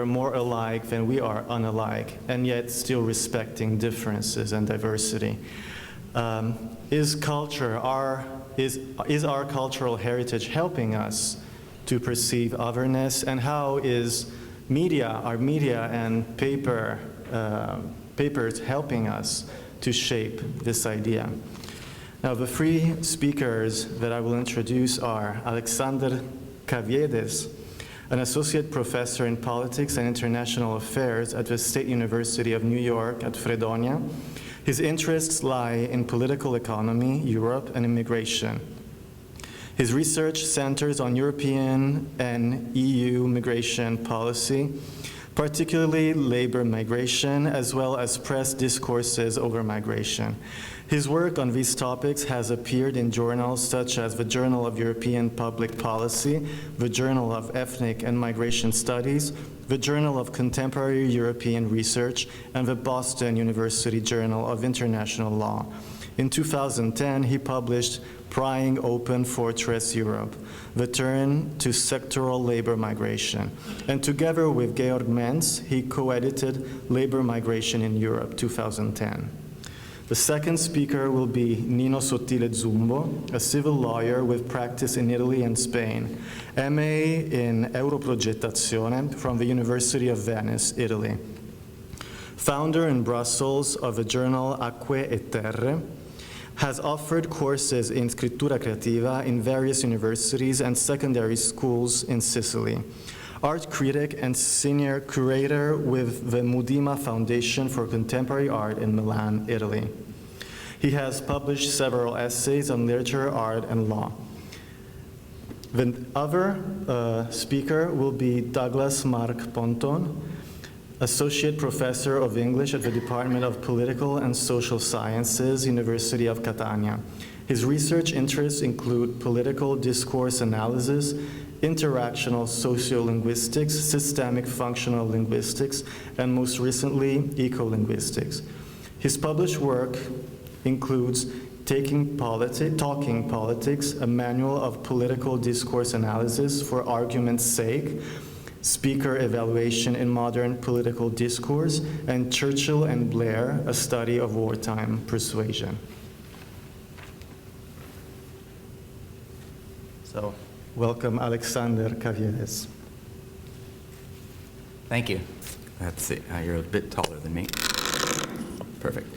are more alike than we are unalike, and yet still respecting differences and diversity. Is our cultural heritage helping us to perceive otherness, and how is our media and papers helping us to shape this idea? Now, the three speakers that I will introduce are Alexander Caviedes, an associate professor in politics and international affairs at the State University of New York at Fredonia. His interests lie in political economy, Europe, and immigration. His research centers on European and EU migration policy, particularly labor migration, as well as press discourses over migration. His work on these topics has appeared in journals such as the Journal of European Public Policy, the Journal of Ethnic and Migration Studies, the Journal of Contemporary European Research, and the Boston University Journal of International Law. In 2010, he published Prying Open Fortress Europe, the Turn to Sectoral Labor Migration. And together with Georg Menz, he co-edited Labor Migration in Europe, 2010. The second speaker will be Nino Sottile Zumbo, a civil lawyer with practice in Italy and Spain, MA in Europrogettazione from the University of Venice, Italy. Founder in Brussels of the journal Acque e Terre, has offered courses in Scrittura Creativa in various universities and secondary schools in Sicily. Art critic and senior curator with the Mudima Foundation for Contemporary Art in Milan, Italy. He has published several essays on literature, art, and law. The other speaker will be Douglas Mark Ponton, Associate Professor of English at the Department of Political and Social Sciences, University of Catania. His research interests include political discourse analysis, interactional sociolinguistics, systemic functional linguistics, and most recently, ecolinguistics. His published work includes Talking Politics, a manual of political discourse analysis for argument's sake, Speaker Evaluation in Modern Political Discourse, and Churchill and Blair, a study of wartime persuasion. So, welcome, Alexander Caviedes. Thank you. Let's see, you're a bit taller than me. Perfect.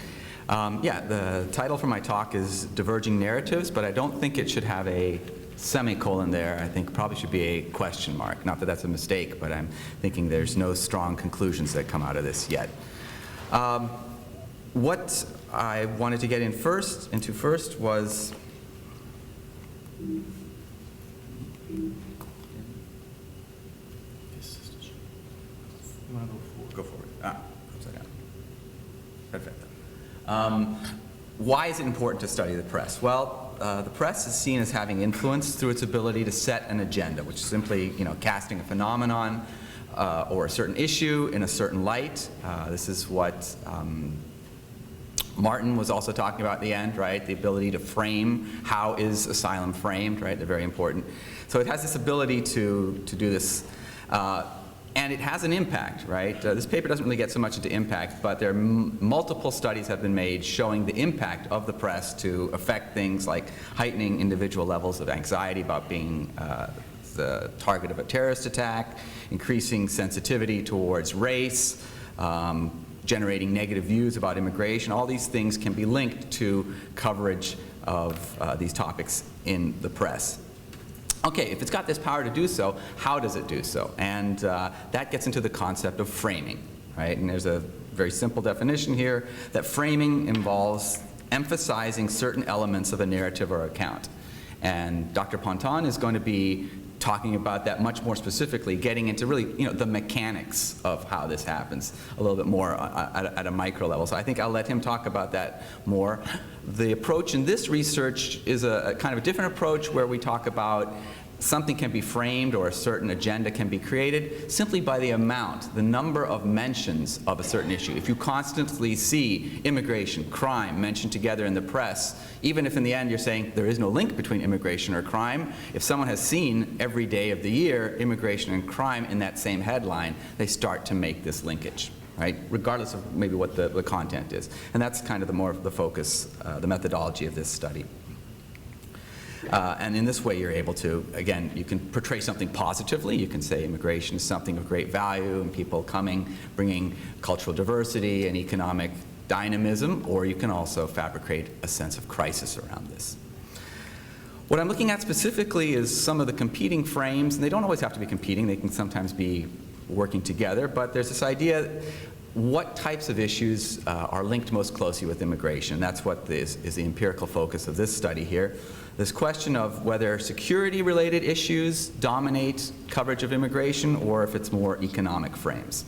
Yeah, the title for my talk is Diverging Narratives, but I don't think it should have a semicolon there. I think probably should be a question mark. Not that that's a mistake, but I'm thinking there's no strong conclusions that come out of this yet. What I wanted to get into first was go forward. Upside down. Perfect. Why is it important to study the press? Well, the press is seen as having influence through its ability to set an agenda, which is simply, casting a phenomenon or a certain issue in a certain light. This is what Martin was also talking about at the end, right? The ability to frame. How is asylum framed, right? They're very important. So it has this ability to do this. And it has an impact, right? This paper doesn't really get so much into impact, but there are multiple studies have been made showing the impact of the press to affect things like heightening individual levels of anxiety about being the target of a terrorist attack, increasing sensitivity towards race, generating negative views about immigration. All these things can be linked to coverage of these topics in the press. Okay, if it's got this power to do so, how does it do so? And that gets into the concept of framing, right? And there's a very simple definition here, that framing involves emphasizing certain elements of a narrative or account. And Dr. Ponton is going to be talking about that much more specifically, getting into really, the mechanics of how this happens a little bit more at a micro level. So I think I'll let him talk about that more. The approach in this research is a kind of a different approach where we talk about something can be framed or a certain agenda can be created simply by the amount, the number of mentions of a certain issue. If you constantly see immigration, crime mentioned together in the press, even if in the end you're saying there is no link between immigration or crime, if someone has seen every day of the year immigration and crime in that same headline, they start to make this linkage, right? Regardless of maybe what the content is. And that's kind of the focus, the methodology of this study. And in this way, you're able to, again, you can portray something positively. You can say immigration is something of great value and people coming, bringing cultural diversity and economic dynamism, or you can also fabricate a sense of crisis around this. What I'm looking at specifically is some of the competing frames, and they don't always have to be competing. They can sometimes be working together, but there's this idea what types of issues are linked most closely with immigration. That's what is the empirical focus of this study here. This question of whether security-related issues dominate coverage of immigration or if it's more economic frames.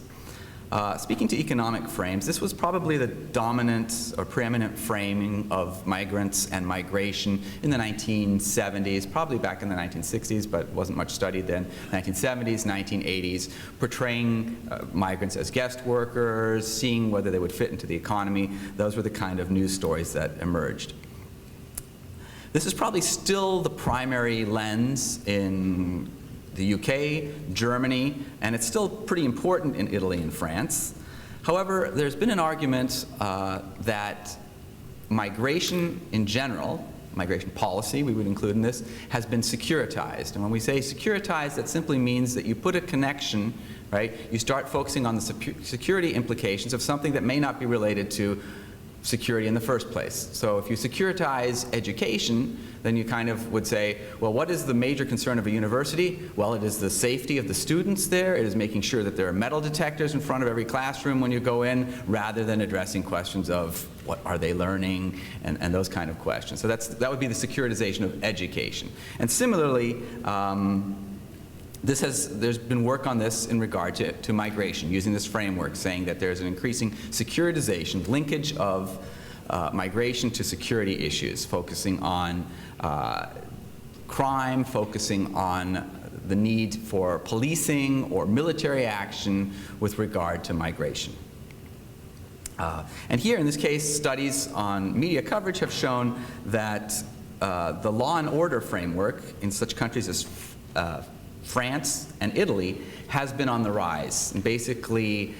Speaking to economic frames, this was probably the dominant or preeminent framing of migrants and migration in the 1970s, probably back in the 1960s, but wasn't much studied then, 1970s, 1980s, portraying migrants as guest workers, seeing whether they would fit into the economy. Those were the kind of news stories that emerged. This is probably still the primary lens in the UK, Germany, and it's still pretty important in Italy and France. However, there's been an argument that migration in general, migration policy we would include in this, has been securitized. And when we say securitized, that simply means that you put a connection, right? You start focusing on the security implications of something that may not be related to security in the first place. So if you securitize education, then you kind of would say, well, what is the major concern of a university? Well, it is the safety of the students there. It is making sure that there are metal detectors in front of every classroom when you go in, rather than addressing questions of what are they learning and those kind of questions. So that would be the securitization of education. And similarly, there's been work on this in regard to migration, using this framework, saying that there's an increasing securitization, linkage of migration to security issues, focusing on crime, focusing on the need for policing or military action with regard to migration. And here, in this case, studies on media coverage have shown that the law and order framework in such countries as France and Italy has been on the rise, and basically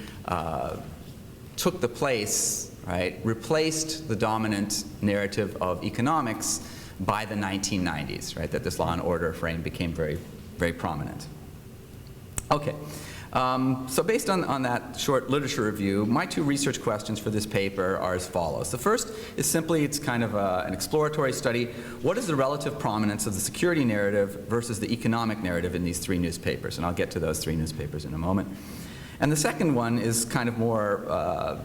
took the place, right, replaced the dominant narrative of economics by the 1990s, right, that this law and order frame became very, very prominent. Okay. So based on that short literature review, my two research questions for this paper are as follows. The first is simply, it's kind of an exploratory study. What is the relative prominence of the security narrative versus the economic narrative in these three newspapers? And I'll get to those three newspapers in a moment. And the second one is kind of more,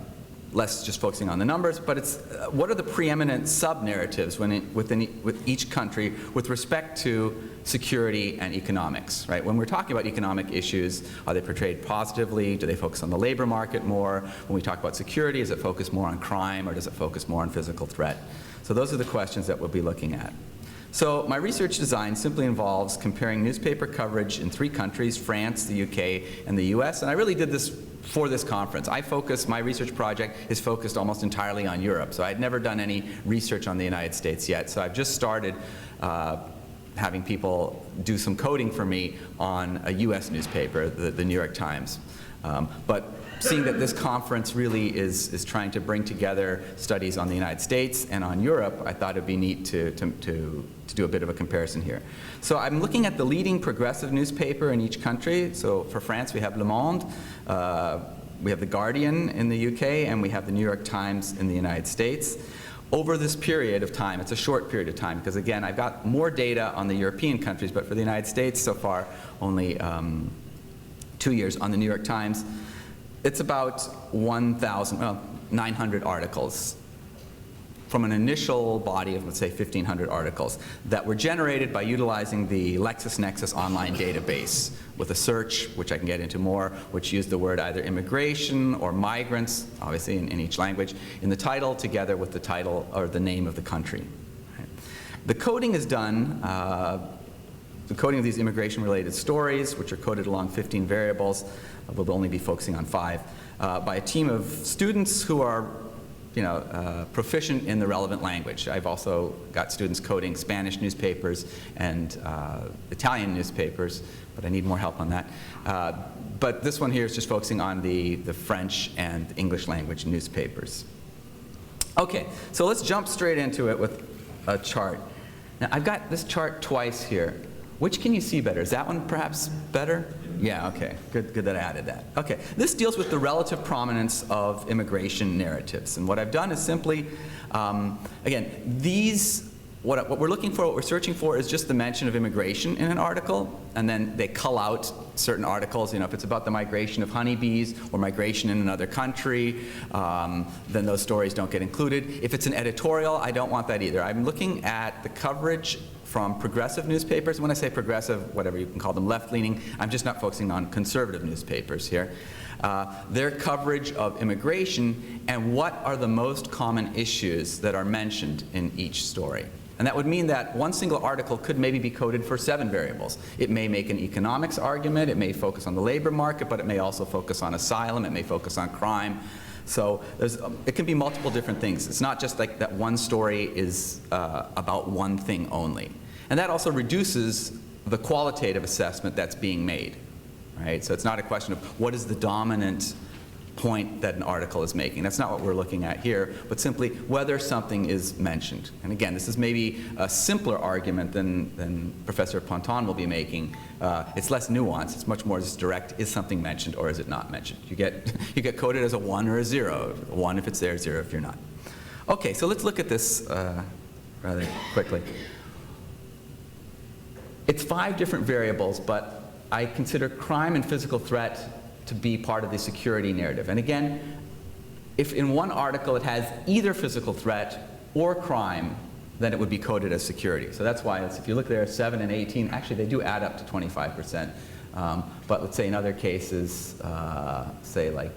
less just focusing on the numbers, but it's what are the preeminent sub-narratives with each country with respect to security and economics, right? When we're talking about economic issues, are they portrayed positively? Do they focus on the labor market more? When we talk about security, does it focus more on crime, or does it focus more on physical threat? So those are the questions that we'll be looking at. So my research design simply involves comparing newspaper coverage in three countries, France, the UK, and the US, and I really did this for this conference. My research project is focused almost entirely on Europe, so I'd never done any research on the United States yet, so I've just started having people do some coding for me on a US newspaper, the New York Times. But seeing that this conference really is trying to bring together studies on the United States and on Europe, I thought it'd be neat to do a bit of a comparison here. So I'm looking at the leading progressive newspaper in each country. So for France, we have Le Monde, we have The Guardian in the UK, and we have the New York Times in the United States. Over this period of time, it's a short period of time, because again, I've got more data on the European countries, but for the United States so far, only 2 years on the New York Times. It's about 900 articles from an initial body of, let's say, 1,500 articles that were generated by utilizing the LexisNexis online database with a search, which I can get into more, which used the word either immigration or migrants, obviously in each language, in the title, together with the title or the name of the country. The coding is done the coding of these immigration-related stories, which are coded along 15 variables. We'll only be focusing on 5, by a team of students who are proficient in the relevant language. I've also got students coding Spanish newspapers and Italian newspapers, but I need more help on that. But this one here is just focusing on the French and English language newspapers. Okay, so let's jump straight into it with a chart. Now, I've got this chart twice here. Which can you see better? Is that one perhaps better? Yeah, okay. Good that I added that. Okay, this deals with the relative prominence of immigration narratives. And what I've done is simply, again, what we're looking for, what we're searching for is just the mention of immigration in an article, and then they cull out certain articles. If it's about the migration of honeybees or migration in another country, then those stories don't get included. If it's an editorial, I don't want that either. I'm looking at the coverage from progressive newspapers. When I say progressive, whatever you can call them, left-leaning, I'm just not focusing on conservative newspapers here. Their coverage of immigration and what are the most common issues that are mentioned in each story. And that would mean that one single article could maybe be coded for 7 variables. It may make an economics argument, it may focus on the labor market, but it may also focus on asylum, it may focus on crime. So it can be multiple different things. It's not just like that one story is about one thing only. And that also reduces the qualitative assessment that's being made, right? So it's not a question of what is the dominant point that an article is making. That's not what we're looking at here, but simply whether something is mentioned. And again, this is maybe a simpler argument than Professor Ponton will be making. It's less nuanced. It's much more just direct. Is something mentioned or is it not mentioned? You get coded as a 1 or a 0. 1 if it's there, 0 if you're not. Okay, so let's look at this rather quickly. It's 5 different variables, but I consider crime and physical threat to be part of the security narrative. And again, if in one article it has either physical threat or crime, then it would be coded as security. So that's why if you look there, 7 and 18, actually they do add up to 25%. But let's say in other cases, say like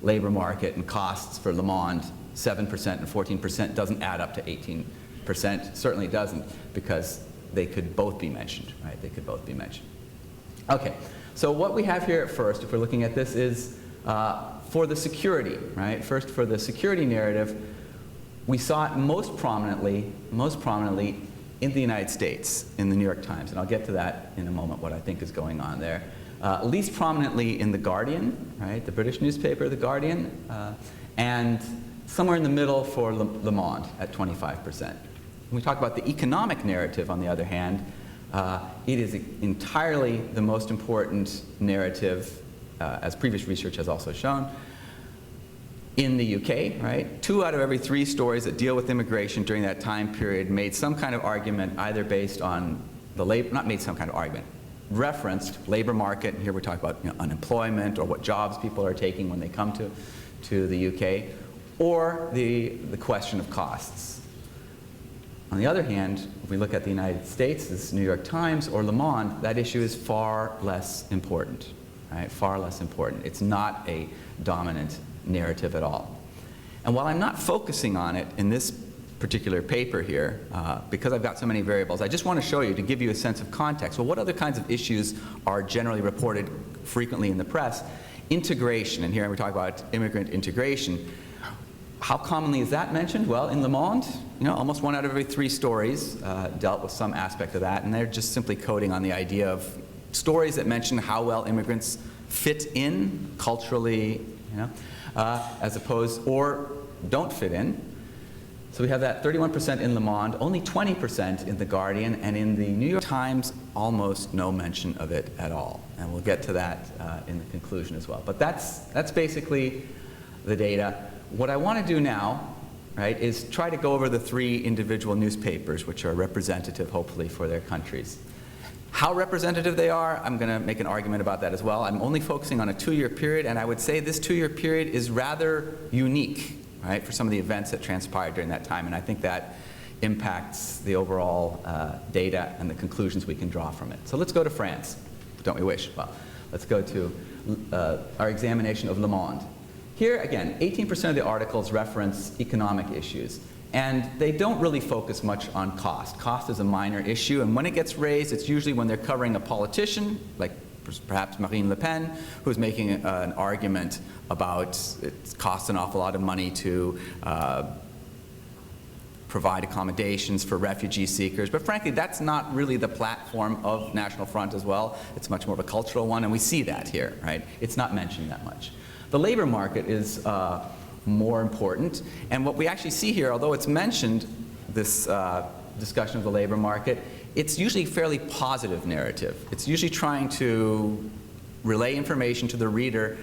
labor market and costs for Le Monde, 7% and 14% doesn't add up to 18%. Certainly doesn't, because they could both be mentioned, right? They could both be mentioned. Okay. So what we have here at first, if we're looking at this, is for the security, right? First, for the security narrative, we saw it most prominently in the United States, in the New York Times, and I'll get to that in a moment, what I think is going on there. Least prominently in The Guardian, right? The British newspaper, The Guardian, and somewhere in the middle for Le Monde at 25%. When we talk about the economic narrative, on the other hand, it is entirely the most important narrative, as previous research has also shown. In the UK, right, 2 out of every 3 stories that deal with immigration during that time period made some kind of argument, either based on the labor, not made some kind of argument, referenced labor market, and here we're talking about unemployment or what jobs people are taking when they come to the UK, or the question of costs. On the other hand, if we look at the United States, this New York Times or Le Monde, that issue is far less important, right? Far less important. It's not a dominant narrative at all. And while I'm not focusing on it in this particular paper here, because I've got so many variables, I just want to show you, to give you a sense of context. Well, what other kinds of issues are generally reported frequently in the press? Integration, and here we're talking about immigrant integration. How commonly is that mentioned? Well, in Le Monde, almost 1 out of every 3 stories dealt with some aspect of that, and they're just simply coding on the idea of stories that mention how well immigrants fit in culturally, as opposed, or don't fit in. So we have that 31% in Le Monde, only 20% in The Guardian, and in the New York Times, almost no mention of it at all. And we'll get to that in the conclusion as well. But that's basically the data. What I want to do now, right, is try to go over the 3 individual newspapers, which are representative, hopefully, for their countries. How representative they are, I'm going to make an argument about that as well. I'm only focusing on a 2-year period, and I would say this 2-year period is rather unique, right, for some of the events that transpired during that time, and I think that impacts the overall data and the conclusions we can draw from it. So let's go to France, don't we wish? Well, let's go to our examination of Le Monde. Here, again, 18% of the articles reference economic issues. And they don't really focus much on cost. Cost is a minor issue, and when it gets raised, it's usually when they're covering a politician, like perhaps Marine Le Pen, who's making an argument about it costs an awful lot of money to provide accommodations for refugee seekers. But frankly, that's not really the platform of National Front as well. It's much more of a cultural one, and we see that here, right? It's not mentioned that much. The labor market is more important, and what we actually see here, although it's mentioned, this discussion of the labor market, it's usually a fairly positive narrative. It's usually trying to relay information to the reader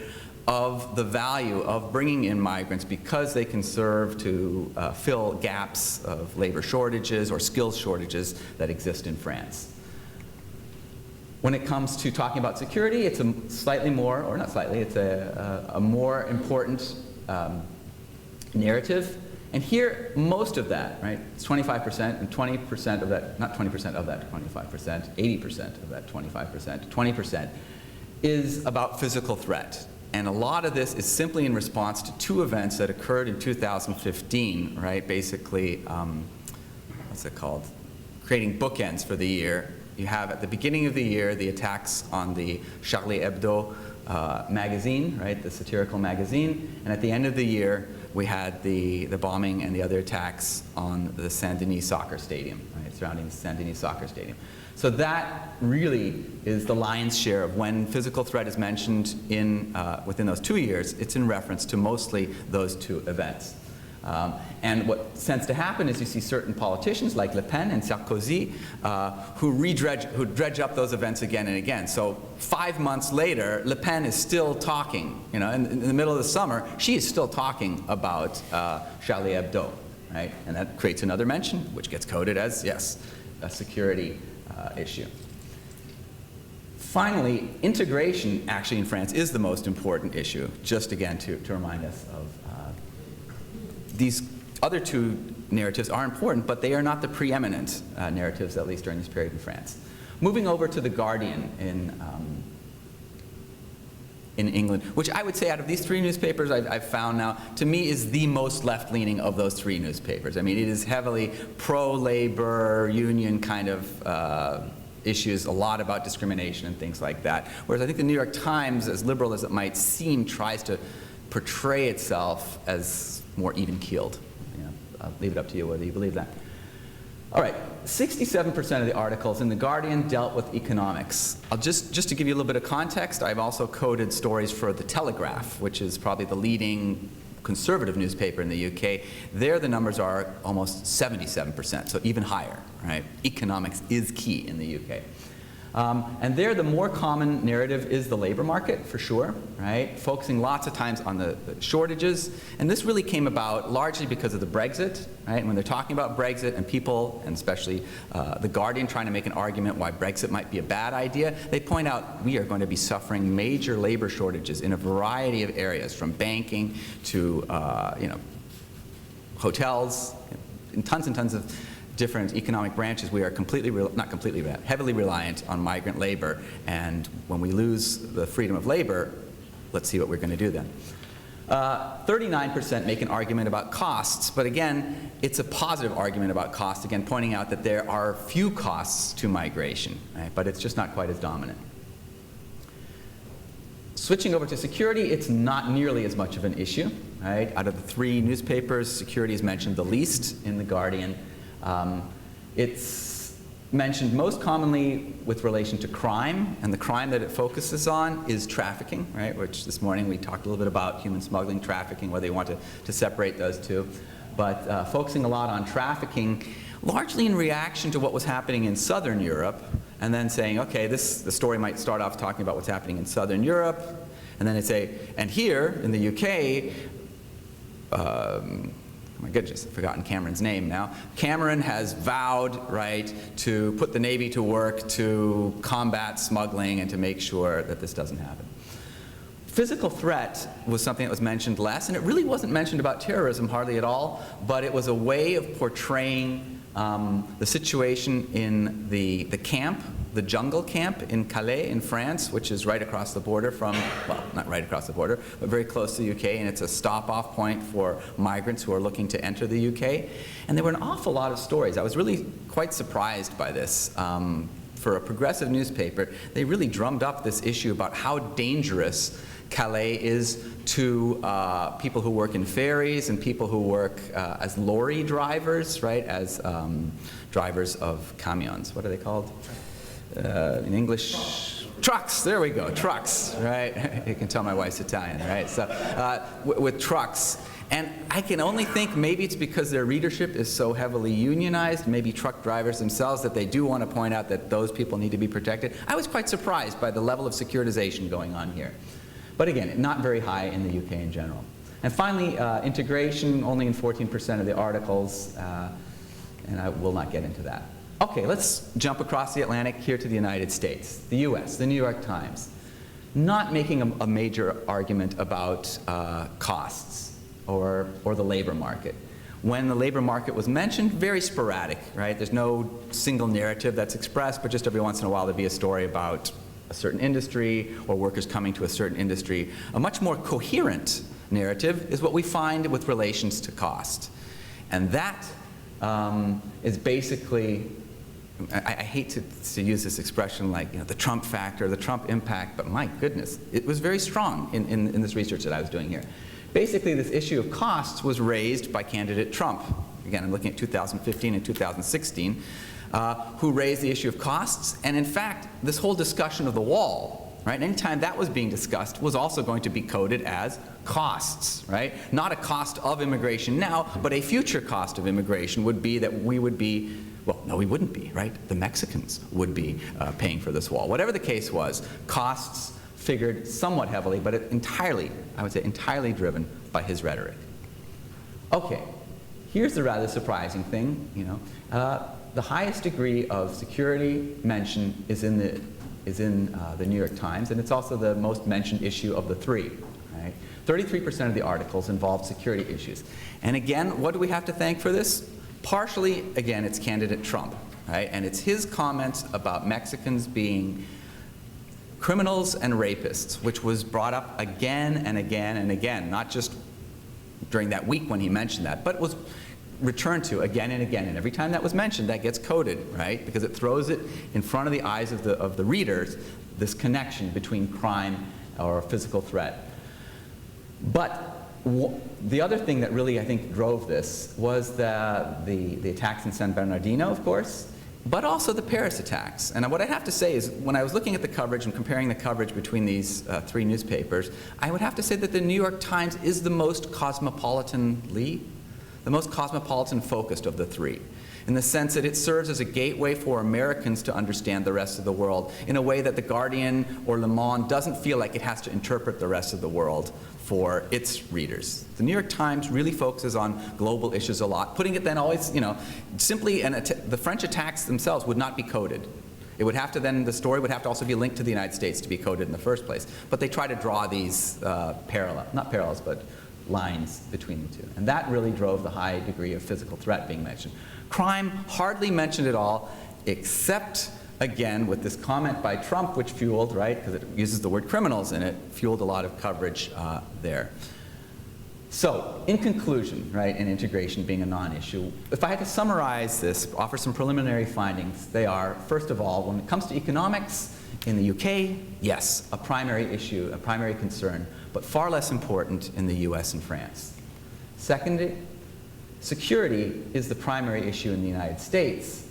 of the value of bringing in migrants because they can serve to fill gaps of labor shortages or skills shortages that exist in France. When it comes to talking about security, it's a slightly more, or not slightly, it's a more important narrative. And here, most of that, right, it's 25%, and 20% of that, not 20% of that 25%, 80% of that 25%, 20% is about physical threat. And a lot of this is simply in response to two events that occurred in 2015, right? Basically, what's it called? Creating bookends for the year. You have at the beginning of the year the attacks on the Charlie Hebdo magazine, right? The satirical magazine. And at the end of the year, we had the bombing and the other attacks on the Saint-Denis soccer stadium, right? Surrounding the Saint-Denis soccer stadium. So that really is the lion's share of when physical threat is mentioned in, within those 2 years, it's in reference to mostly those two events. And what tends to happen is you see certain politicians like Le Pen and Sarkozy who dredge up those events again and again. So 5 months later, Le Pen is still talking, you know, in the middle of the summer, she is still talking about Charlie Hebdo, right? And that creates another mention, which gets coded as, yes, a security issue. Finally, integration actually in France is the most important issue, just again to remind us of these other two narratives are important, but they are not the preeminent narratives, at least during this period in France. Moving over to The Guardian in England, which I would say out of these three newspapers I've found now, to me is the most left-leaning of those three newspapers. I mean, it is heavily pro-labor, union kind of issues, a lot about discrimination and things like that. Whereas I think the New York Times, as liberal as it might seem, tries to portray itself as more even-keeled. You know, I'll leave it up to you whether you believe that. All right, 67% of the articles in The Guardian dealt with economics. Just to give you a little bit of context, I've also coded stories for The Telegraph, which is probably the leading conservative newspaper in the UK. There the numbers are almost 77%, so even higher, right? Economics is key in the UK. And there the more common narrative is the labor market, for sure, right? Focusing lots of times on the shortages. And this really came about largely because of the Brexit, right? And when they're talking about Brexit and people, and especially The Guardian trying to make an argument why Brexit might be a bad idea, they point out we are going to be suffering major labor shortages in a variety of areas, from banking to you know, hotels, and tons of different economic branches. We are heavily reliant on migrant labor, and when we lose the freedom of labor, let's see what we're going to do then. 39% make an argument about costs, but again, it's a positive argument about costs, again pointing out that there are few costs to migration, right? But it's just not quite as dominant. Switching over to security, it's not nearly as much of an issue, right? Out of the three newspapers, security is mentioned the least in The Guardian. It's mentioned most commonly with relation to crime, and the crime that it focuses on is trafficking, right? Which this morning we talked a little bit about human smuggling, trafficking, whether you want to separate those two. But focusing a lot on trafficking, largely in reaction to what was happening in Southern Europe, and then saying, okay, the story might start off talking about what's happening in Southern Europe, and then they say, and here in the UK, my goodness, I've forgotten Cameron's name now. Cameron has vowed, right, to put the Navy to work to combat smuggling and to make sure that this doesn't happen. Physical threat was something that was mentioned less, and it really wasn't mentioned about terrorism hardly at all, but it was a way of portraying the situation in the camp the jungle camp in Calais in France, which is right across the border from, well, not right across the border, but very close to the UK, and it's a stop-off point for migrants who are looking to enter the UK. And there were an awful lot of stories. I was really quite surprised by this. For a progressive newspaper, they really drummed up this issue about how dangerous Calais is to people who work in ferries and people who work as lorry drivers, right, as drivers of camions. What are they called? In English? Trucks, there we go, trucks, right? You can tell my wife's Italian, right? So with trucks. And I can only think maybe it's because their readership is so heavily unionized, maybe truck drivers themselves, that they do want to point out that those people need to be protected. I was quite surprised by the level of securitization going on here. But again, not very high in the UK in general. And finally, integration, only in 14% of the articles, and I will not get into that. Okay, let's jump across the Atlantic here to the United States, the US, the New York Times. Not making a major argument about costs or the labor market. When the labor market was mentioned, very sporadic, right? There's no single narrative that's expressed, but just every once in a while there'd be a story about a certain industry or workers coming to a certain industry. A much more coherent narrative is what we find with relations to cost. And that is basically, I hate to use this expression like, you know, the Trump factor, the Trump impact, but my goodness, it was very strong in this research that I was doing here. Basically, this issue of costs was raised by candidate Trump. Again, I'm looking at 2015 and 2016, who raised the issue of costs. And in fact, this whole discussion of the wall, right, anytime that was being discussed, was also going to be coded as costs, right? Not a cost of immigration now, but a future cost of immigration would be that we would be, well, no, we wouldn't be, right? The Mexicans would be paying for this wall. Whatever the case was, costs figured somewhat heavily, but entirely, I would say entirely driven by his rhetoric. Okay, here's the rather surprising thing, you know. The highest degree of security mention is in the New York Times, and it's also the most mentioned issue of the three, right? 33% of the articles involved security issues. And again, what do we have to thank for this? Partially, again, it's candidate Trump, right? And it's his comments about Mexicans being criminals and rapists, which was brought up again and again and again, not just during that week when he mentioned that, but was returned to again and again. And every time that was mentioned, that gets coded, right? Because it throws it in front of the eyes of the readers, this connection between crime or physical threat. But the other thing that really, I think, drove this was the attacks in San Bernardino, of course, but also the Paris attacks. And what I have to say is, when I was looking at the coverage and comparing the coverage between these three newspapers, I would have to say that the New York Times is the most cosmopolitan focused of the three, in the sense that it serves as a gateway for Americans to understand the rest of the world in a way that The Guardian or Le Monde doesn't feel like it has to interpret the rest of the world for its readers. The New York Times really focuses on global issues a lot, putting it then always, you know, simply, the French attacks themselves would not be coded. It would have to then, the story would have to also be linked to the United States to be coded in the first place. But they try to draw these not parallels, but lines between the two. And that really drove the high degree of physical threat being mentioned. Crime, hardly mentioned at all, except, again, with this comment by Trump, which fueled, right, because it uses the word criminals in it, fueled a lot of coverage there. So, in conclusion, right, and integration being a non-issue, if I had to summarize this, offer some preliminary findings, they are, first of all, when it comes to economics, in the UK, yes, a primary issue, a primary concern, but far less important in the US and France. Second, security is the primary issue in the United States,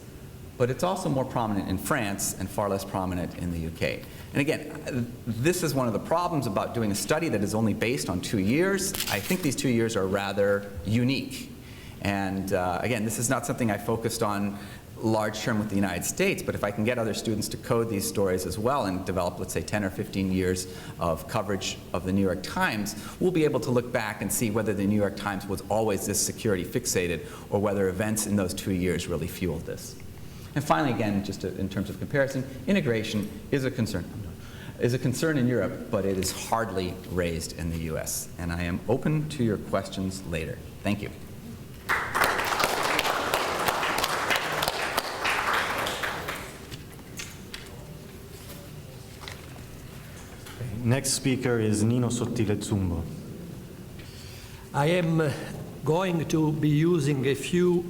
but it's also more prominent in France and far less prominent in the UK. And again, this is one of the problems about doing a study that is only based on 2 years. I think these 2 years are rather unique. And again, this is not something I focused on large term with the United States, but if I can get other students to code these stories as well and develop, let's say, 10 or 15 years of coverage of the New York Times, we'll be able to look back and see whether the New York Times was always this security fixated or whether events in those 2 years really fueled this. And finally, again, just in terms of comparison, integration is a concern in Europe, but it is hardly raised in the US. And I am open to your questions later. Thank you. Next speaker is Nino Sottile Zumbo. I am going to be using a few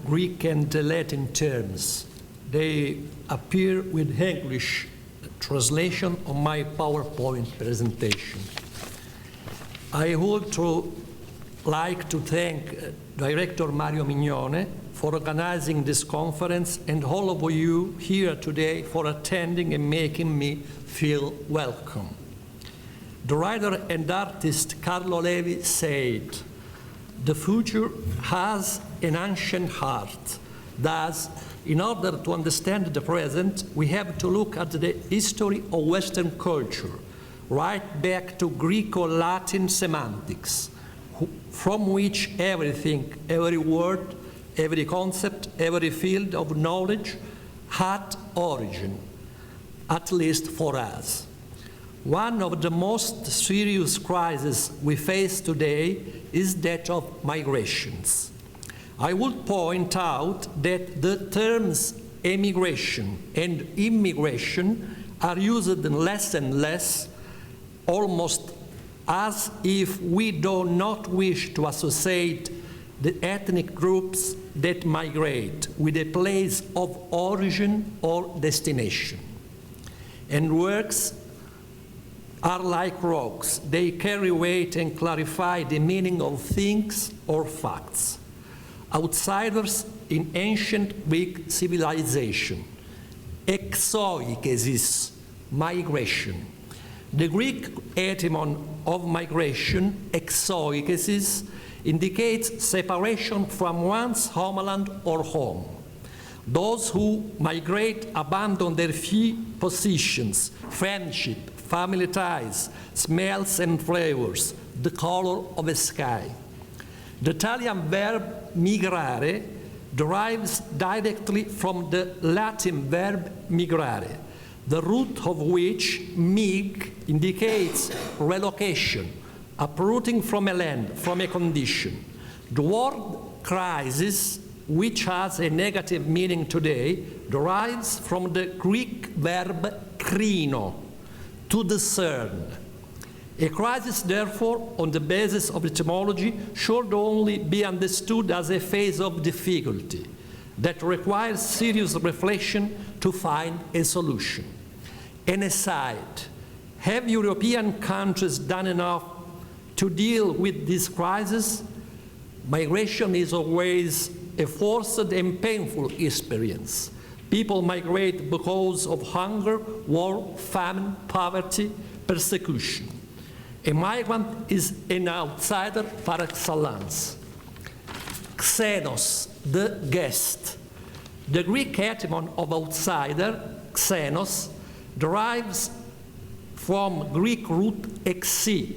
Greek and Latin terms. They appear with English translation on my PowerPoint presentation. I would like to thank Director Mario Mignone for organizing this conference and all of you here today for attending and making me feel welcome. The writer and artist Carlo Levi said, "The future has an ancient heart. Thus, in order to understand the present, we have to look at the history of Western culture, right back to Greco-Latin semantics, from which everything, every word, every concept, every field of knowledge had origin, at least for us. One of the most serious crises we face today is that of migrations. I would point out that the terms emigration and immigration are used less and less, almost as if we do not wish to associate the ethnic groups that migrate with a place of origin or destination. And works are like rocks. They carry weight and clarify the meaning of things or facts. Outsiders in ancient Greek civilization. Exoikesis, migration. The Greek etymon of migration, exoikesis, indicates separation from one's homeland or home. Those who migrate abandon their few possessions, friendship, family ties, smells and flavors, the color of the sky. The Italian verb migrare derives directly from the Latin verb migrare, the root of which, mig, indicates relocation, uprooting from a land, from a condition. The word crisis, which has a negative meaning today, derives from the Greek verb krino, to discern. A crisis, therefore, on the basis of etymology, should only be understood as a phase of difficulty that requires serious reflection to find a solution. An aside, have European countries done enough to deal with this crisis? Migration is always a forced and painful experience. People migrate because of hunger, war, famine, poverty, persecution. A migrant is an outsider par excellence. Xenos, the guest. The Greek etymon of outsider, xenos, derives from Greek root exi,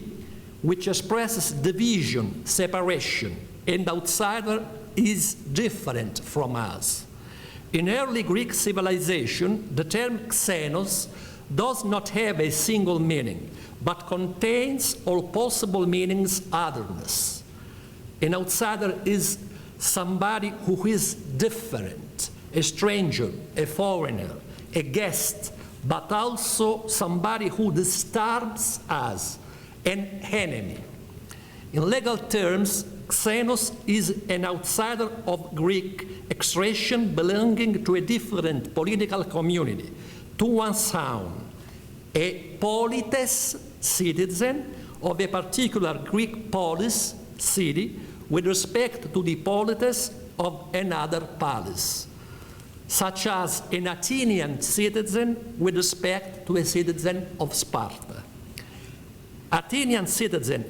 which expresses division, separation, and outsider is different from us. In early Greek civilization, the term xenos does not have a single meaning, but contains all possible meanings otherness. An outsider is somebody who is different, a stranger, a foreigner, a guest, but also somebody who disturbs us, an enemy. In legal terms, xenos is an outsider of Greek extraction belonging to a different political community, to one's own, a polites citizen of a particular Greek polis, city, with respect to the polites of another polis, such as an Athenian citizen with respect to a citizen of Sparta. Athenian citizen.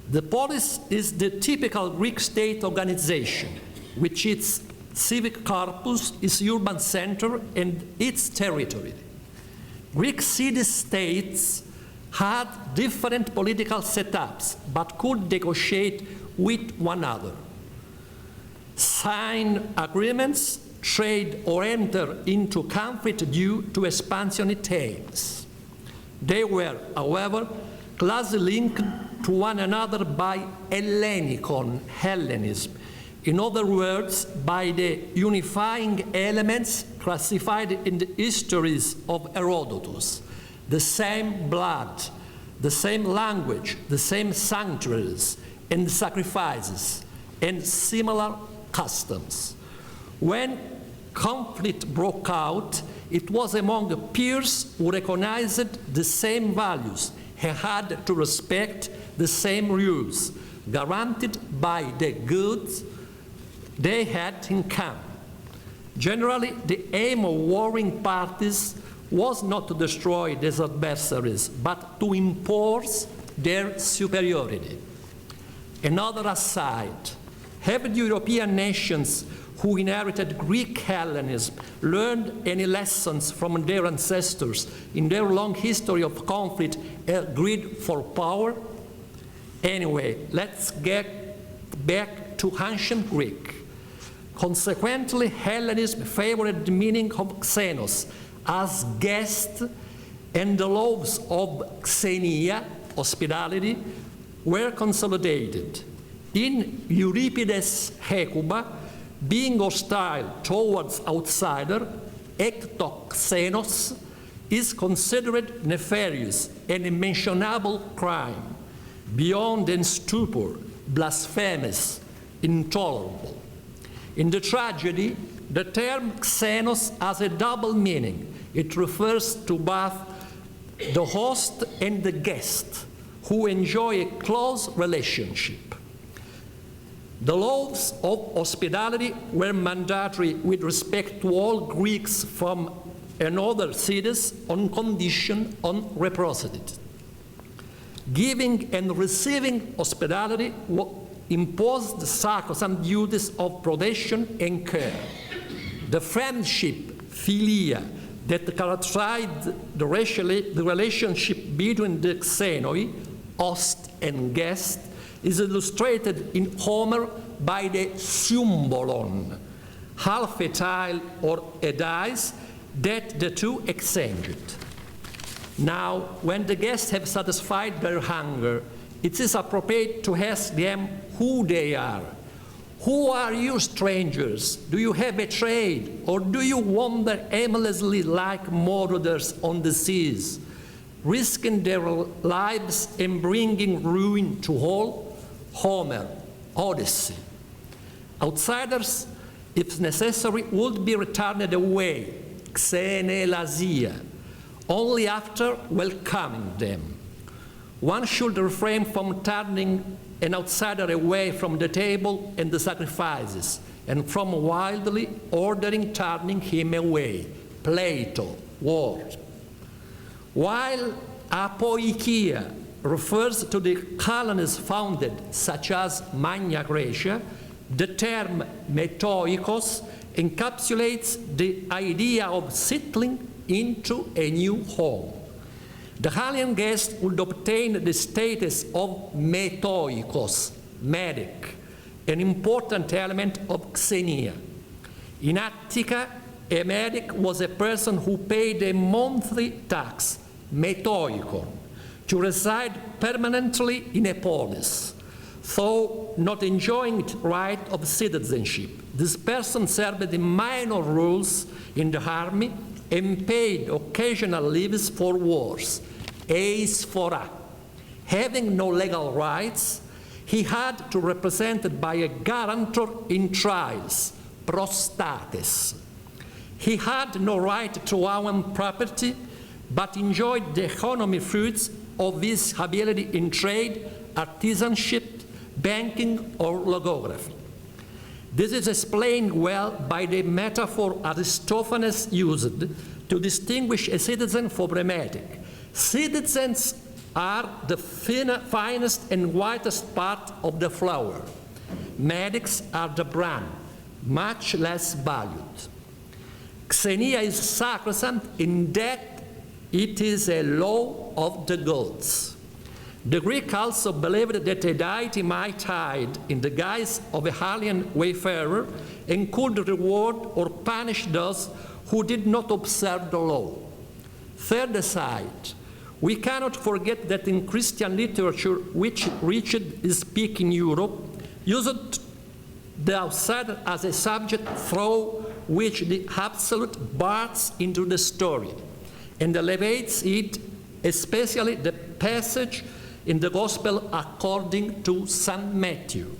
The polis is the typical Greek state organization, which its civic corpus, its urban center, and its territory. Greek city-states had different political setups, but could negotiate with one another, sign agreements, trade, or enter into conflict due to expansionist aims. They were, however, closely linked to one another by Hellenicon, Hellenism. In other words, by the unifying elements classified in the histories of Herodotus, the same blood, the same language, the same sanctuaries and sacrifices, and similar customs. When conflict broke out, it was among the peers who recognized the same values and had to respect the same rules, guaranteed by the goods they had in common. Generally, the aim of warring parties was not to destroy their adversaries, but to enforce their superiority. Another aside, have the European nations who inherited Greek Hellenism learned any lessons from their ancestors in their long history of conflict and greed for power? Anyway, let's get back to ancient Greek. Consequently, Hellenism favored the meaning of xenos as guest, and the laws of xenia, hospitality, were consolidated. In Euripides' Hecuba, being hostile towards outsider, ektoxenos, is considered nefarious and a mentionable crime, beyond and stupor, blasphemous, intolerable. In the tragedy, the term xenos has a double meaning. It refers to both the host and the guest, who enjoy a close relationship. The laws of hospitality were mandatory with respect to all Greeks from another cities on condition on reciprocity. Giving and receiving hospitality imposed the sacrosanct duties of protection and care. The friendship, philia, that characterized the relationship between the xenoi, host and guest, is illustrated in Homer by the symbolon, half a tile or a dice that the two exchanged. Now, when the guests have satisfied their hunger, it is appropriate to ask them who they are. Who are you, strangers? Do you have a trade? Or do you wander aimlessly like marauders on the seas, risking their lives and bringing ruin to all? Homer, Odyssey. Outsiders, if necessary, would be returned away, xenelasia, only after welcoming them. One should refrain from turning an outsider away from the table and the sacrifices, and from wildly ordering turning him away. Plato, Ward. While apoikia refers to the colonies founded, such as Magna Graecia, the term metoikos encapsulates the idea of settling into a new home. The Halian guest would obtain the status of metoikos, medic, an important element of xenia. In Attica, a medic was a person who paid a monthly tax, metoikon, to reside permanently in a polis, though not enjoying the right of citizenship. This person served in minor roles in the army and paid occasional leaves for wars, eis fora. Having no legal rights, he had to be represented by a guarantor in trials, prostates. He had no right to own property, but enjoyed the economic fruits of his ability in trade, artisanship, banking, or logography. This is explained well by the metaphor Aristophanes used to distinguish a citizen from a medic. Citizens are the finest and whitest part of the flower. Medics are the brand, much less valued. Xenia is sacrosanct in that it is a law of the gods. The Greek also believed that a deity might hide in the guise of a Halian wayfarer and could reward or punish those who did not observe the law. Third aside, we cannot forget that in Christian literature, which reached its peak in Europe, used the outsider as a subject through which the absolute bursts into the story and elevates it especially the passage in the Gospel according to St. Matthew.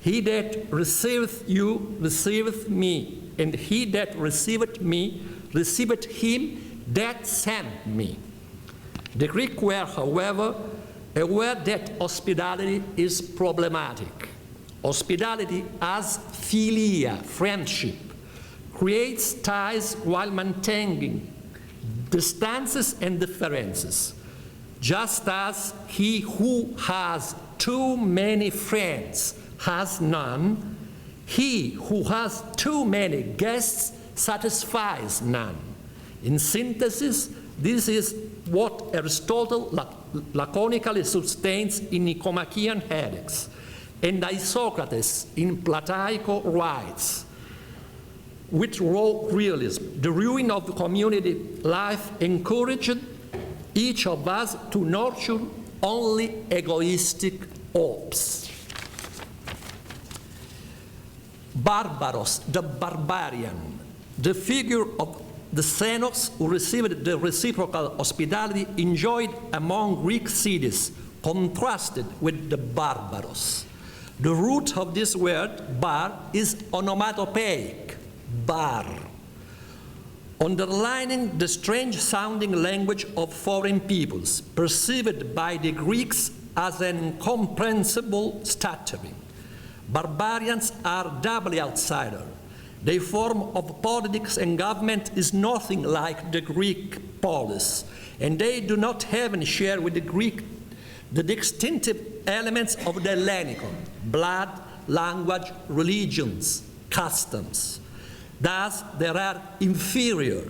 He that receiveth you receiveth me, and he that receiveth me receiveth him that sent me. The Greek word, however, a word that hospitality is problematic. Hospitality as philia, friendship, creates ties while maintaining distances and differences. Just as he who has too many friends has none, he who has too many guests satisfies none. In synthesis, this is what Aristotle laconically sustains in Nicomachean Ethics, and Isocrates in Plataico writes, with raw realism, the ruin of the community life encouraged each of us to nurture only egoistic hopes. Barbaros, the barbarian, the figure of the Xenos who received the reciprocal hospitality enjoyed among Greek cities, contrasted with the barbaros. The root of this word, bar, is onomatopoeic, bar, underlining the strange-sounding language of foreign peoples, perceived by the Greeks as an incomprehensible stuttering. Barbarians are doubly outsider. Their form of politics and government is nothing like the Greek polis, and they do not have any share with the Greek the distinctive elements of the Hellenicon: blood, language, religions, customs. Thus, they are inferior,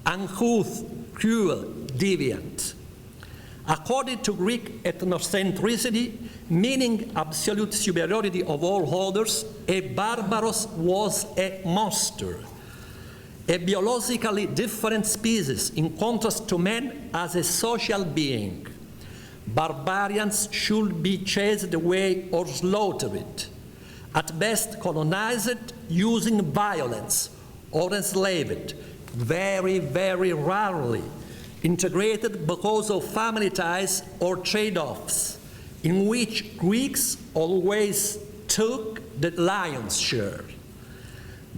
uncouth, cruel, deviant. According to Greek ethnocentricity, meaning absolute superiority of all others, a barbaros was a monster, a biologically different species in contrast to man as a social being. Barbarians should be chased away or slaughtered, at best colonized using violence, or enslaved, very, very rarely integrated because of family ties or trade-offs, in which Greeks always took the lion's share.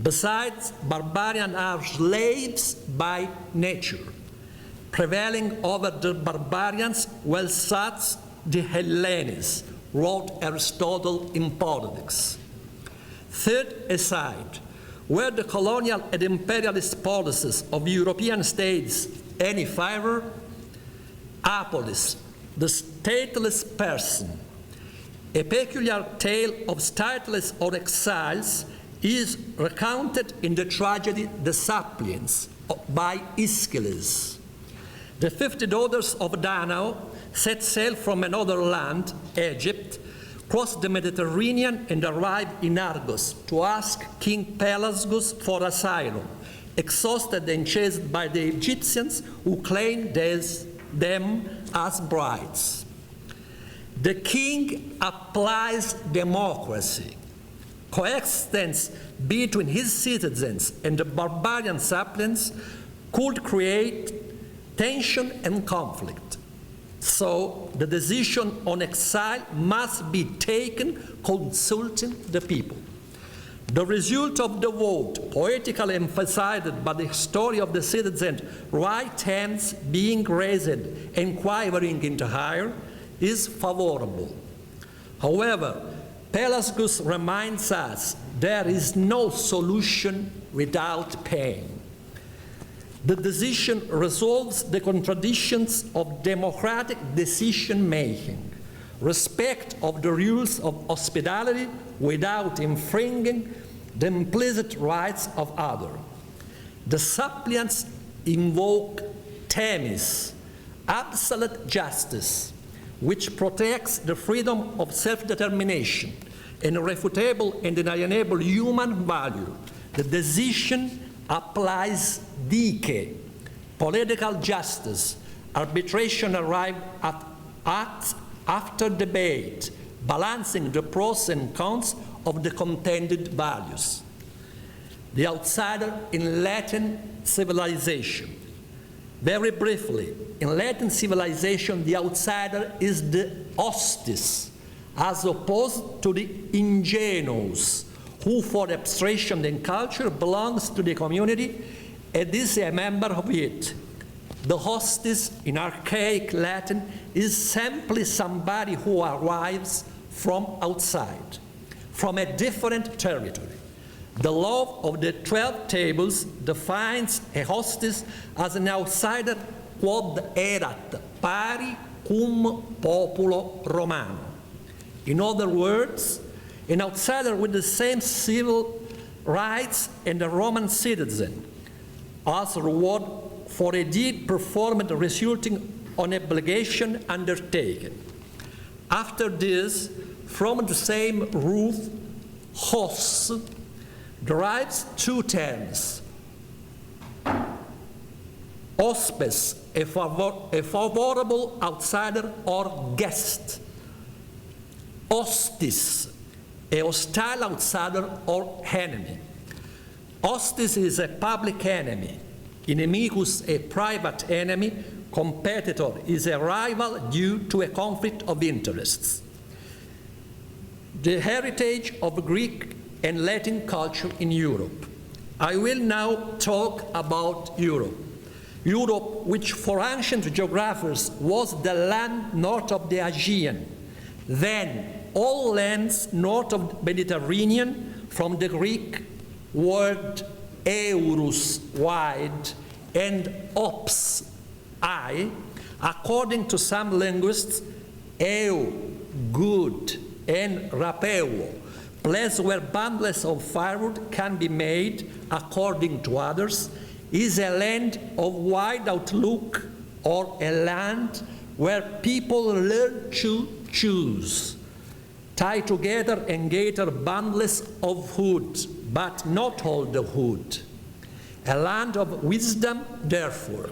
Besides, barbarians are slaves by nature. Prevailing over the barbarians were such the Hellenes, wrote Aristotle in Politics. Third aside, were the colonial and imperialist policies of European states any favor? Apolis, the stateless person. A peculiar tale of stateless or exiles is recounted in the tragedy The Sapiens by Aeschylus. The 50 daughters of Danae set sail from another land, Egypt, crossed the Mediterranean and arrived in Argos to ask King Pelasgus for asylum, exhausted and chased by the Egyptians who claimed them as brides. The king applies democracy. Coexistence between his citizens and the barbarian sapiens could create tension and conflict. So the decision on exile must be taken consulting the people. The result of the vote, poetically emphasized by the story of the citizen, right hands being raised and quivering into higher, is favorable. However, Pelasgus reminds us there is no solution without pain. The decision resolves the contradictions of democratic decision-making, respect of the rules of hospitality without infringing the implicit rights of others. The suppliants invoke Themis, absolute justice, which protects the freedom of self-determination, an irrefutable and inalienable human value. The decision applies Dike, political justice. Arbitration arrived at after debate, balancing the pros and cons of the contended values. The outsider in Latin civilization. Very briefly, in Latin civilization, the outsider is the hostis, as opposed to the ingenuus, who for abstraction and culture belongs to the community and is a member of it. The hostis, in archaic Latin, is simply somebody who arrives from outside, from a different territory. The law of the 12 tables defines a hostis as an outsider quod erat pari cum populo Romano. In other words, an outsider with the same civil rights and a Roman citizen, as reward for a deed performed resulting on obligation undertaken. After this, from the same root, hos derives two terms. Hospes, a favorable outsider or guest. Hostis, a hostile outsider or enemy. Hostis is a public enemy. Inimicus, a private enemy. Competitor is a rival due to a conflict of interests. The heritage of Greek and Latin culture in Europe. I will now talk about Europe. Europe, which for ancient geographers was the land north of the Aegean, then all lands north of the Mediterranean, from the Greek word eurus, wide, and ops, I, according to some linguists, eu, good, and rapeo, place where bundles of firewood can be made, according to others, is a land of wide outlook or a land where people learn to choose, tie together and gather bundles of wood, but not all the wood. A land of wisdom, therefore.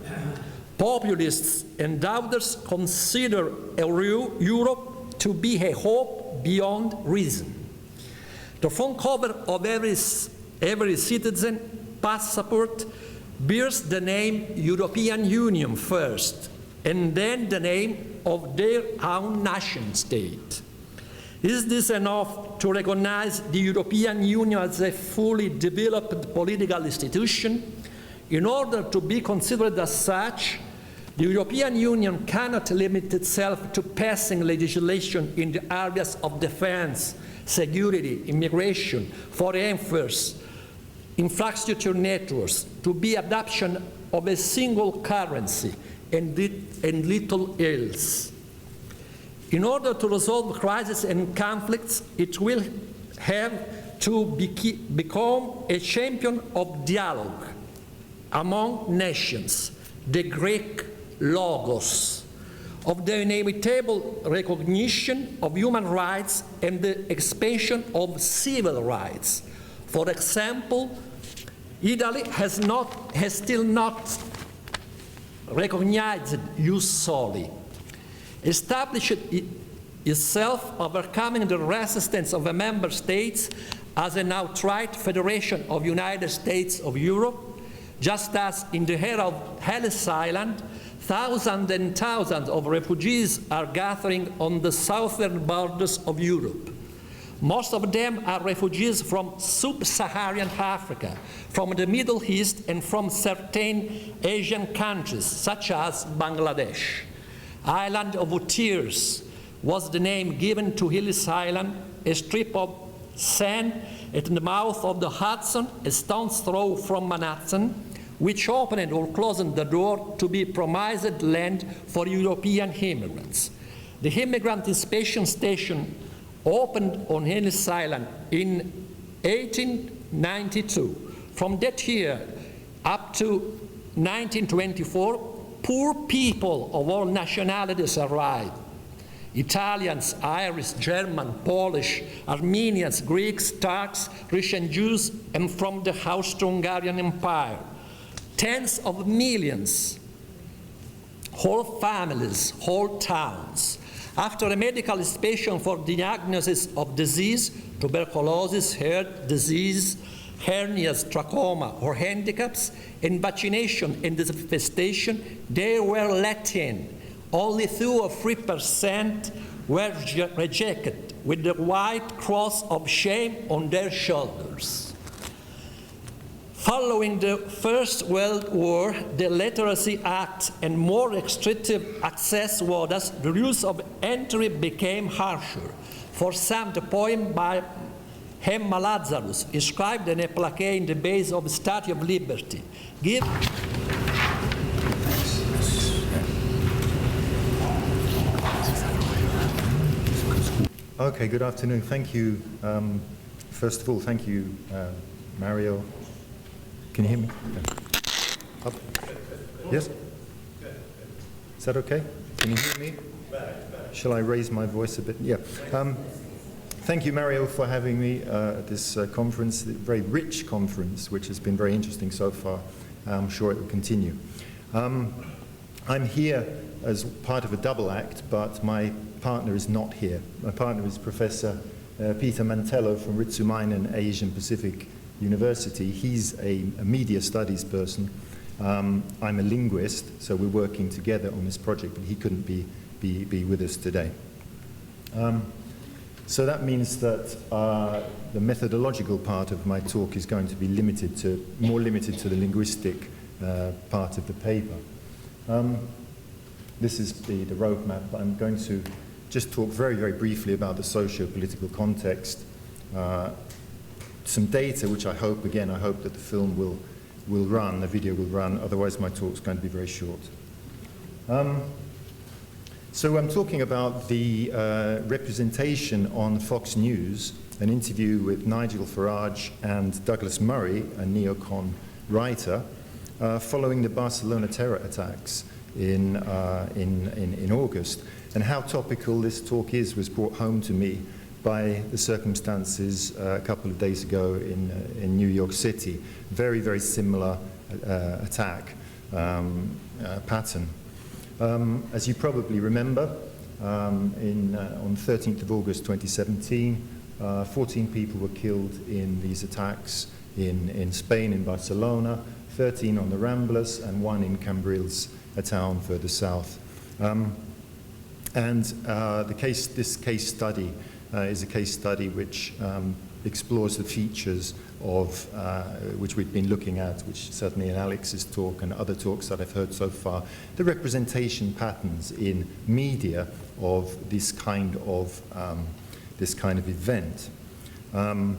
Populists and others consider Europe to be a hope beyond reason. The front cover of every citizen passport bears the name European Union first, and then the name of their own nation state. Is this enough to recognize the European Union as a fully developed political institution? In order to be considered as such, the European Union cannot limit itself to passing legislation in the areas of defense, security, immigration, foreign affairs, infrastructure networks, to be adoption of a single currency and little else. In order to resolve crises and conflicts, it will have to become a champion of dialogue among nations, the Greek logos, of the inevitable recognition of human rights and the expansion of civil rights. For example, Italy has still not recognized jus soli, established itself, overcoming the resistance of the member states as an outright federation of United States of Europe, just as in the era of Ellis Island, thousands and thousands of refugees are gathering on the southern borders of Europe. Most of them are refugees from sub-Saharan Africa, from the Middle East, and from certain Asian countries, such as Bangladesh. Island of Tears was the name given to Ellis Island, a strip of sand at the mouth of the Hudson, a stone's throw from Manhattan, which opened or closed the door to be promised land for European immigrants. The immigrant inspection station opened on Ellis Island in 1892. From that year up to 1924, poor people of all nationalities arrived. Italians, Irish, German, Polish, Armenians, Greeks, Turks, Russian Jews, and from the Austro-Hungarian Empire. Tens of millions, whole families, whole towns. After a medical inspection for diagnosis of disease, tuberculosis, heart disease, hernias, trachoma, or handicaps, in vaccination and disinfestation, they were let in. Only 2 or 3% were rejected, with the white cross of shame on their shoulders. Following the First World War, the Literacy Act and more restrictive access orders, the rules of entry became harsher. For some, the poem by Emma Lazarus, inscribed in a plaque in the base of the Statue of Liberty, give. Okay, good afternoon. Thank you. First of all, thank you, Mario. Can you hear me? Yeah. Up. Yes? Is that okay? Can you hear me? Shall I raise my voice a bit? Yeah. Thank you, Mario, for having me at this conference, a very rich conference, which has been very interesting so far. I'm sure it will continue. I'm here as part of a double act, but my partner is not here. My partner is Professor Peter Mantello from Ritsumeikan Asian Pacific University. He's a media studies person. I'm a linguist, so we're working together on this project, but he couldn't be with us today. So that means that the methodological part of my talk is going to be more limited to the linguistic part of the paper. This is the roadmap, but I'm going to just talk very, very briefly about the socio-political context, some data which I hope that the film will run, the video will run, otherwise my talk's going to be very short. So I'm talking about the representation on Fox News, an interview with Nigel Farage and Douglas Murray, a neocon writer, following the Barcelona terror attacks in August. And how topical this talk was brought home to me by the circumstances a couple of days ago in New York City. Very, very similar attack pattern. As you probably remember, on 13th of August 2017, 14 people were killed in these attacks in Spain, in Barcelona, 13 on the Ramblas, and 1 in Cambrils, a town further south. This case study is a case study which explores the features of which we've been looking at, which certainly in Alex's talk and other talks that I've heard so far, the representation patterns in media of this kind of event. By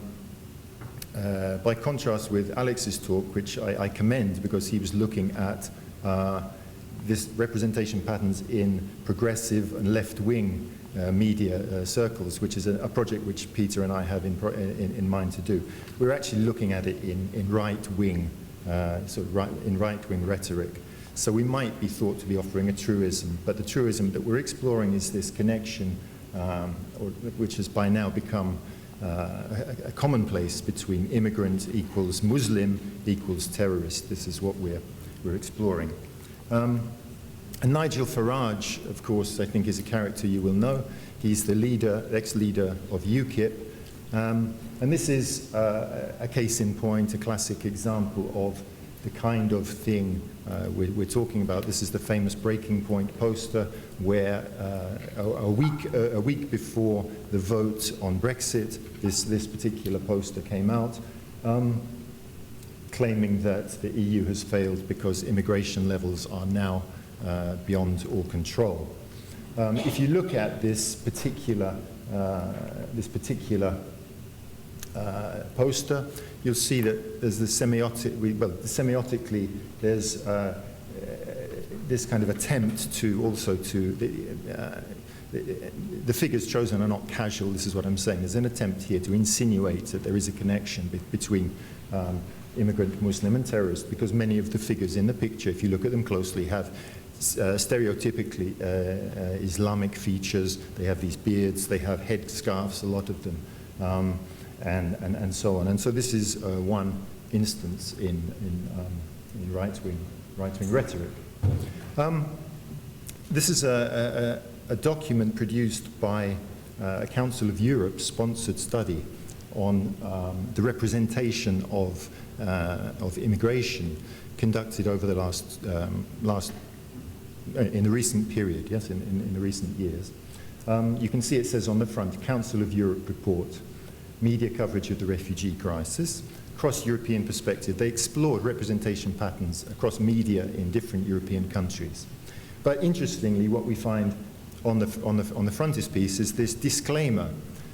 contrast with Alex's talk, which I commend because he was looking at this representation patterns in progressive and left-wing media circles, which is a project which Peter and I have in mind to do. We're actually looking at it in right-wing, in right-wing rhetoric. So we might be thought to be offering a truism, but the truism that we're exploring is this connection, which has by now become a commonplace between immigrant equals Muslim equals terrorist. This is what we're exploring. And Nigel Farage, of course, I think is a character you will know. He's the ex-leader of UKIP. And this is a case in point, a classic example of the kind of thing we're talking about. This is the famous Breaking Point poster where a week before the vote on Brexit, this particular poster came out, claiming that the EU has failed because immigration levels are now beyond all control. If you look at this particular poster, you'll see that there's the semiotically there's this kind of attempt to also the figures chosen are not casual. This is what I'm saying. There's an attempt here to insinuate that there is a connection between immigrant Muslim and terrorist, because many of the figures in the picture, if you look at them closely, have stereotypically Islamic features. They have these beards, they have head scarves, a lot of them, and so on. And so this is one instance in right-wing rhetoric. This is a document produced by a Council of Europe sponsored study on the representation of immigration conducted over the in the recent period, yes, in the recent years. You can see it says on the front, Council of Europe report, media coverage of the refugee crisis, cross-European perspective. They explored representation patterns across media in different European countries. But interestingly, what we find on the frontispiece is this disclaimer.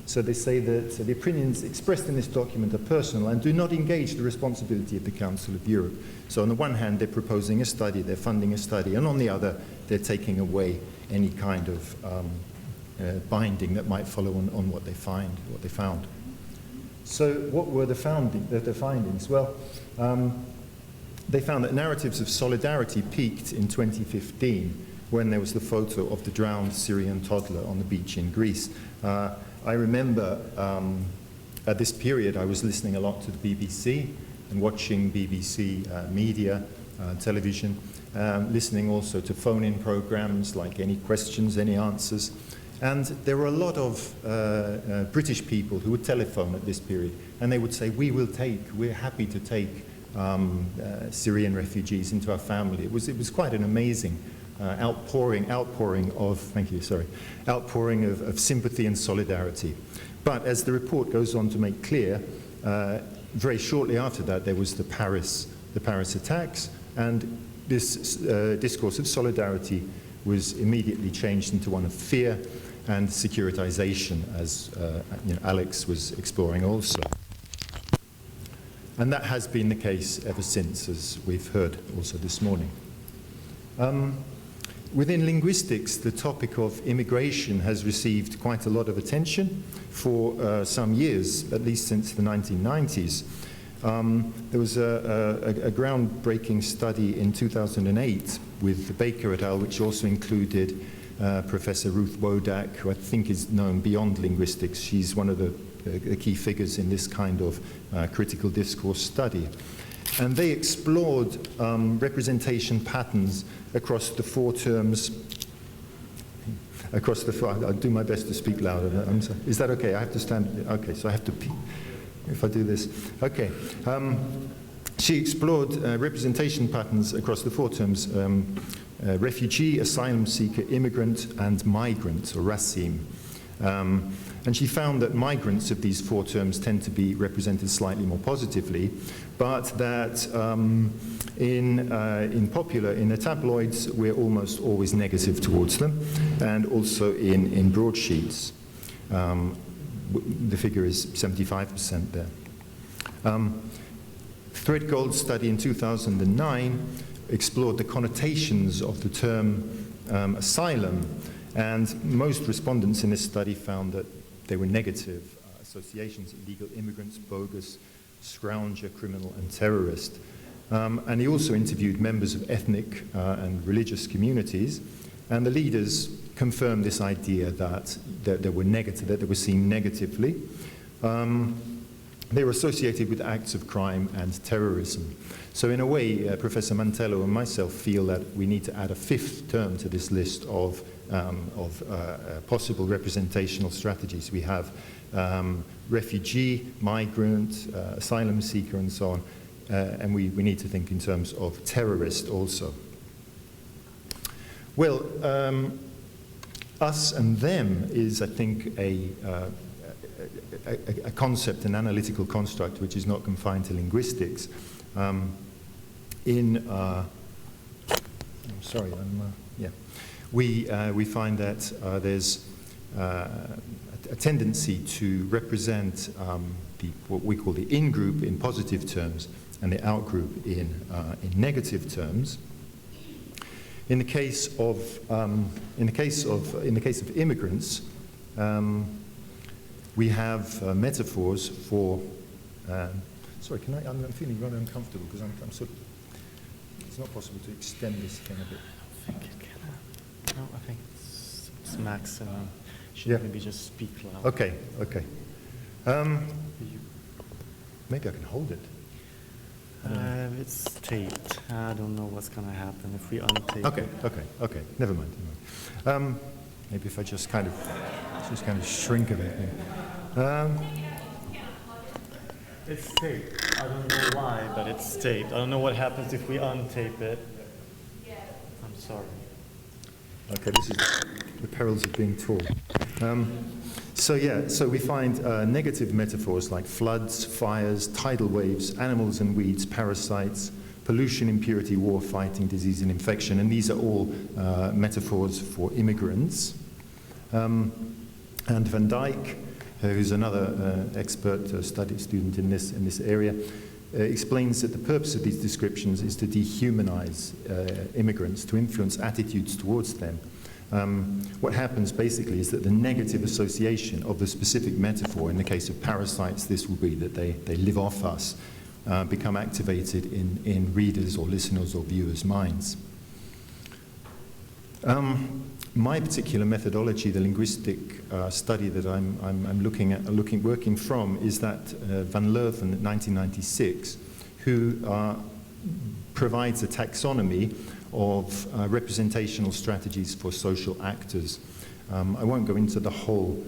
So they say that the opinions expressed in this document are personal and do not engage the responsibility of the Council of Europe. So on the one hand, they're proposing a study, they're funding a study, and on the other, they're taking away any kind of binding that might follow on what they found. So what were the findings? Well, they found that narratives of solidarity peaked in 2015 when there was the photo of the drowned Syrian toddler on the beach in Greece. I remember at this period I was listening a lot to the BBC and watching BBC media, television, listening also to phone-in programs like Any Questions, Any Answers. And there were a lot of British people who would telephone at this period, and they would say, we're happy to take Syrian refugees into our family. It was quite an amazing outpouring of sympathy and solidarity. But as the report goes on to make clear, very shortly after that there was the Paris attacks, and this discourse of solidarity was immediately changed into one of fear and securitization, as Alex was exploring also. And that has been the case ever since, as we've heard also this morning. Within linguistics, the topic of immigration has received quite a lot of attention for some years, at least since the 1990s. There was a groundbreaking study in 2008 with Baker et al., which also included Professor Ruth Wodak, who I think is known beyond linguistics. She's one of the key figures in this kind of critical discourse study. And they explored representation patterns across the four terms. I'll do my best to speak louder. Is that okay? I have to stand. Okay, so I have to pee if I do this. Okay. She explored representation patterns across the four terms: refugee, asylum seeker, immigrant, and migrant, or racine. And she found that migrants of these four terms tend to be represented slightly more positively, but that in the tabloids, we're almost always negative towards them, and also in broadsheets. The figure is 75% there. Threadgold's study in 2009 explored the connotations of the term asylum, and most respondents in this study found that they were negative associations: illegal immigrants, bogus, scrounger, criminal, and terrorist. And he also interviewed members of ethnic and religious communities, and the leaders confirmed this idea that they were negative, that they were seen negatively. They were associated with acts of crime and terrorism. So in a way, Professor Mantello and myself feel that we need to add a fifth term to this list of possible representational strategies. We have refugee, migrant, asylum seeker, and so on. And we need to think in terms of terrorist also. Well, us and them is, I think, a concept, an analytical construct, which is not confined to linguistics. We find that there's a tendency to represent what we call the in-group in positive terms and the out-group in negative terms. In the case of immigrants, we have metaphors for. Sorry, I'm feeling rather uncomfortable because I'm sort of. It's not possible to extend this thing a bit. I think it can. No, I think it's maximum. Should maybe just speak loud. Okay. Maybe I can hold it. It's taped. I don't know what's going to happen if we untape it. Okay. Never mind. Maybe if I just kind of shrink a bit. It's taped. I don't know why, but it's taped. I don't know what happens if we untape it. I'm sorry. Okay, this is the perils of being tall. So we find negative metaphors like floods, fires, tidal waves, animals and weeds, parasites, pollution, impurity, war, fighting, disease, and infection. And these are all metaphors for immigrants. And Van Dyck, who's another expert student in this area, explains that the purpose of these descriptions is to dehumanize immigrants, to influence attitudes towards them. What happens basically is that the negative association of the specific metaphor, in the case of parasites, this will be that they live off us, become activated in readers' or listeners' or viewers' minds. My particular methodology, the linguistic study that I'm working from, is that Van Leuven, 1996, who provides a taxonomy of representational strategies for social actors. I won't go into the whole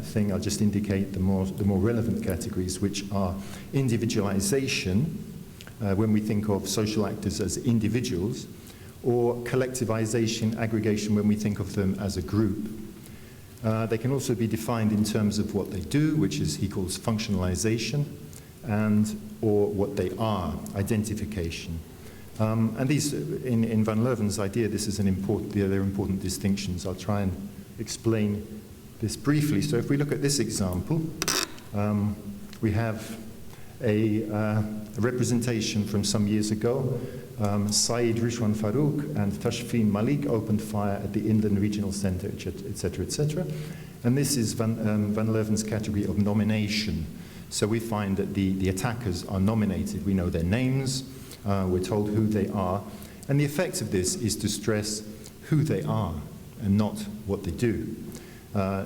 thing. I'll just indicate the more relevant categories, which are individualization, when we think of social actors as individuals, or collectivization, aggregation, when we think of them as a group. They can also be defined in terms of what they do, which he calls functionalization, or what they are, identification. And these, in Van Leuven's idea, they're important distinctions. I'll try and explain this briefly. So if we look at this example, we have a representation from some years ago. Saeed Rishwan Farouk and Tashfeen Malik opened fire at the Inland Regional Center, etc., etc. And this is Van Leuven's category of nomination. So we find that the attackers are nominated. We know their names. We're told who they are. And the effect of this is to stress who they are and not what they do.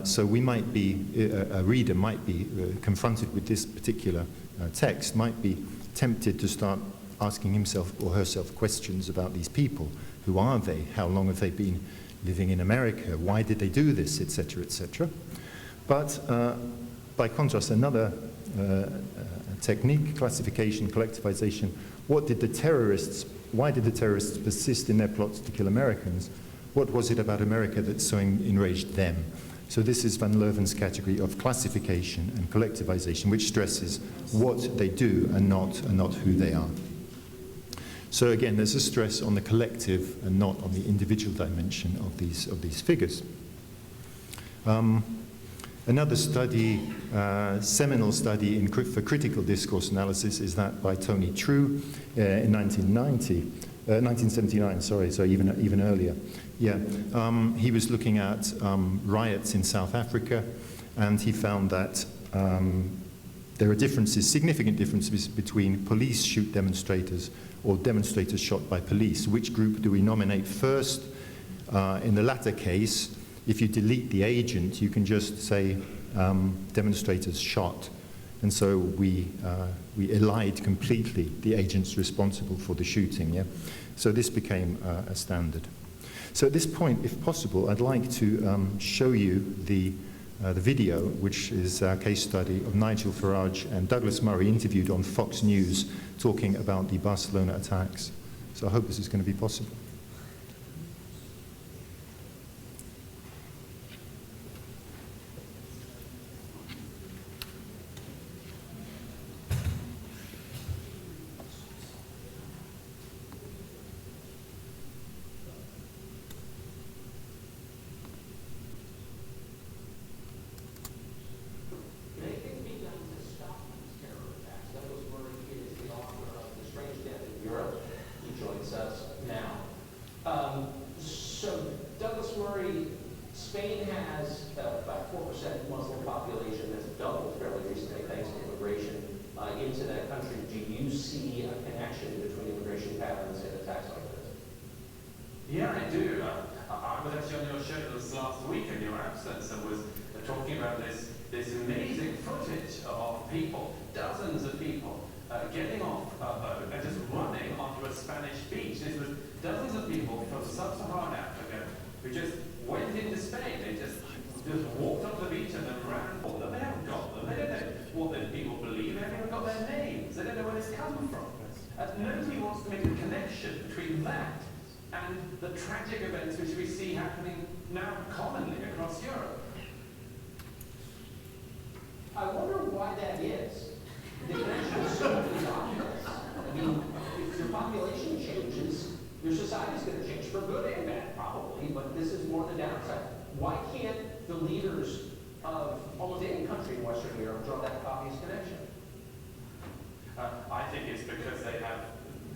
So we might be, a reader might be confronted with this particular text, might be tempted to start asking himself or herself questions about these people. Who are they? How long have they been living in America? Why did they do this? Etc., etc. But by contrast, another technique, classification, collectivization, why did the terrorists persist in their plots to kill Americans? What was it about America that so enraged them? So this is Van Leuven's category of classification and collectivization, which stresses what they do and not who they are. So again, there's a stress on the collective and not on the individual dimension of these figures. Another study, seminal study for critical discourse analysis, is that by Tony True in 1979, sorry, so even earlier. Yeah, he was looking at riots in South Africa, and he found that there are differences, significant differences between police shoot demonstrators or demonstrators shot by police. Which group do we nominate first? In the latter case, if you delete the agent, you can just say demonstrators shot. And so we elide completely the agents responsible for the shooting. Yeah? So this became a standard. So at this point, if possible, I'd like to show you the video, which is a case study of Nigel Farage and Douglas Murray interviewed on Fox News talking about the Barcelona attacks. So I hope this is going to be possible. Spain has about 4% Muslim population that's doubled fairly recently thanks to immigration into that country. Do you see a connection between immigration patterns and attacks like this? Yeah, I do. I was actually on your show this last week in your absence and was talking about this amazing footage of people, dozens of people, getting off a boat and just running onto a Spanish beach. This was dozens of people from sub-Saharan Africa who just went into Spain. They just walked up the beach and then ran. They haven't got them. They don't know what the people believe. They haven't got come from. Nobody wants to make a connection between that and the tragic events which we see happening now commonly across Europe. I wonder why that is. The connection is so obvious. I mean, if your population changes, your society's going to change for good and bad, probably, but this is more the downside. Why can't the leaders of almost any country in Western Europe draw that obvious connection? I think it's because they have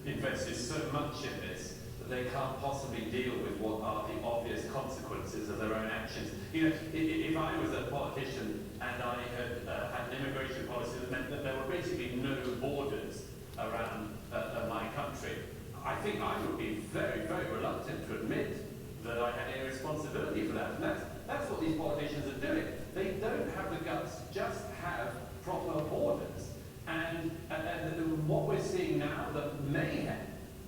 invested so much in this that they can't possibly deal with what are the obvious consequences of their own actions. You know, if I was a politician and I had an immigration policy that meant that there were basically no borders around my country, I think I would be very, very reluctant to admit that I had any responsibility for that. And that's what these politicians are doing. They don't have the guts to just have proper borders. And what we're seeing now, the mayhem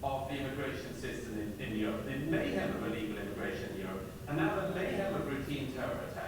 of the immigration system in Europe, the mayhem of illegal immigration in Europe, and now the mayhem of routine terror attacks,